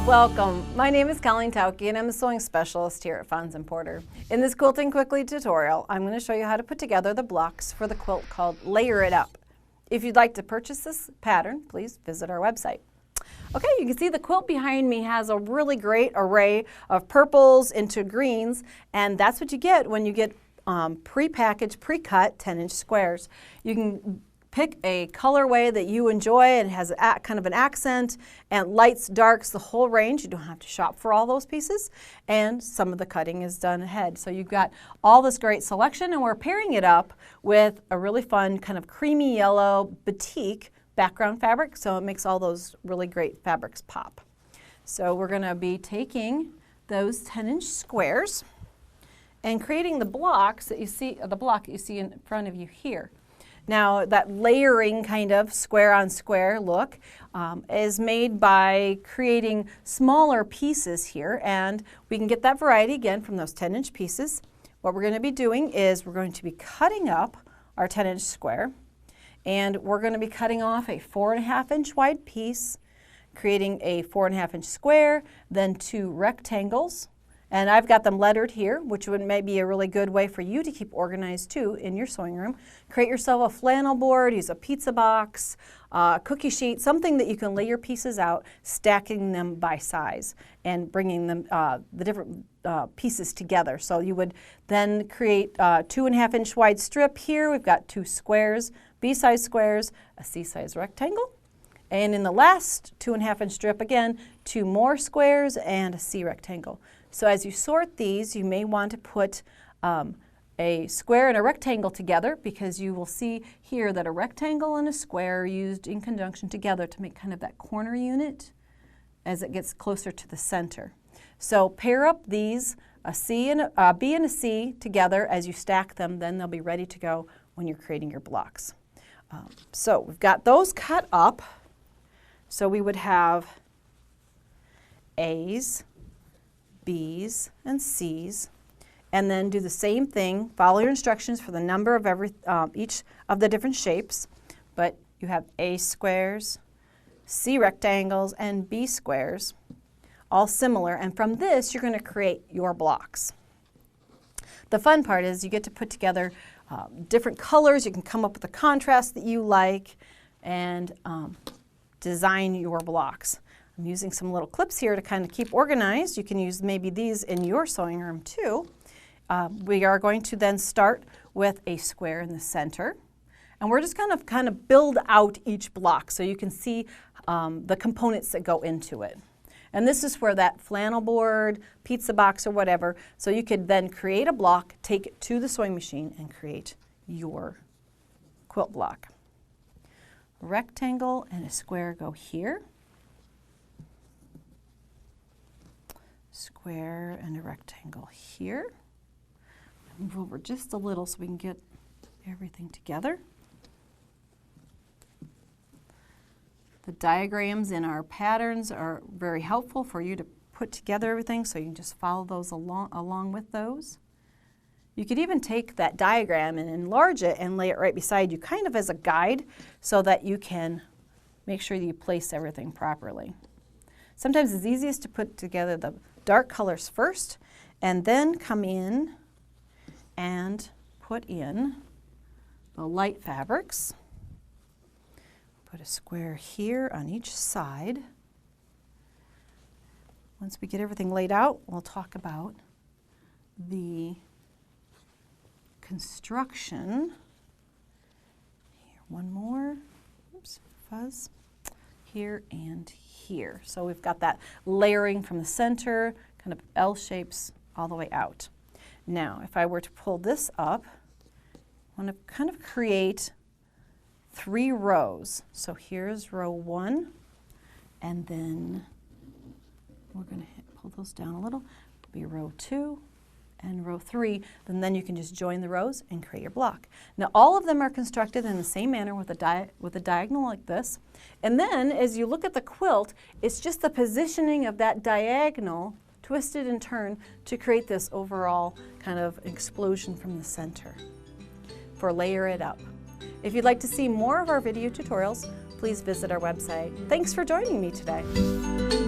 Welcome. My name is Colleen Tauke and I'm a sewing specialist here at Fons & Porter. In this Quilting Quickly tutorial, I'm going to show you how to put together the blocks for the quilt called Layer It Up. If you'd like to purchase this pattern, please visit our website. Okay, you can see the quilt behind me has a really great array of purples into greens, and that's what you get when you get pre-packaged, pre-cut 10-inch squares. You can pick a colorway that you enjoy and has kind of an accent, and lights, darks, the whole range. You don't have to shop for all those pieces, and some of the cutting is done ahead. So you've got all this great selection, and we're pairing it up with a really fun kind of creamy yellow batik background fabric, so it makes all those really great fabrics pop. So we're going to be taking those 10-inch squares and creating the blocks that you see, the block that you see in front of you here. Now that layering kind of square on square look is made by creating smaller pieces here, and we can get that variety again from those 10-inch pieces. What we're going to be doing is we're going to be cutting up our 10-inch square, and we're going to be cutting off a 4.5-inch wide piece, creating a 4.5-inch square, then 2 rectangles. And I've got them lettered here, which may be a really good way for you to keep organized too in your sewing room. Create yourself a flannel board, use a pizza box, cookie sheet, something that you can lay your pieces out, stacking them by size and bringing them the different pieces together. So you would then create a 2.5-inch wide strip here. We've got 2 squares, B-size squares, a C-size rectangle. And in the last 2.5-inch strip, again, 2 more squares and a C rectangle. So as you sort these, you may want to put a square and a rectangle together, because you will see here that a rectangle and a square are used in conjunction together to make kind of that corner unit as it gets closer to the center. So pair up these, a B and a C together as you stack them, then they'll be ready to go when you're creating your blocks. So we've got those cut up. So we would have A's, B's, and C's, and then do the same thing. Follow your instructions for the number of each of the different shapes, but you have A squares, C rectangles, and B squares, all similar, and from this you're going to create your blocks. The fun part is you get to put together different colors. You can come up with a contrast that you like and design your blocks. I'm using some little clips here to kind of keep organized. You can use maybe these in your sewing room too. We are going to then start with a square in the center, and we're just kind of build out each block so you can see the components that go into it. And this is where that flannel board, pizza box, or whatever, so you could then create a block, take it to the sewing machine, and create your quilt block. A rectangle and a square go here. Square and a rectangle here. Move over just a little so we can get everything together. The diagrams in our patterns are very helpful for you to put together everything, so you can just follow those along with those. You could even take that diagram and enlarge it and lay it right beside you, kind of as a guide, so that you can make sure that you place everything properly. Sometimes it's easiest to put together the dark colors first, and then come in and put in the light fabrics. Put a square here on each side. Once we get everything laid out, we'll talk about the construction. Here, one more. Oops, fuzz. Here and here. So we've got that layering from the center, kind of L shapes all the way out. Now, if I were to pull this up, I want to kind of create 3 rows. So here's row 1, and then we're going to pull those down a little. Be row 2 and row 3, then you can just join the rows and create your block. Now all of them are constructed in the same manner with a diagonal like this. And then as you look at the quilt, it's just the positioning of that diagonal twisted and turned to create this overall kind of explosion from the center for Layer It Up. If you'd like to see more of our video tutorials, please visit our website. Thanks for joining me today.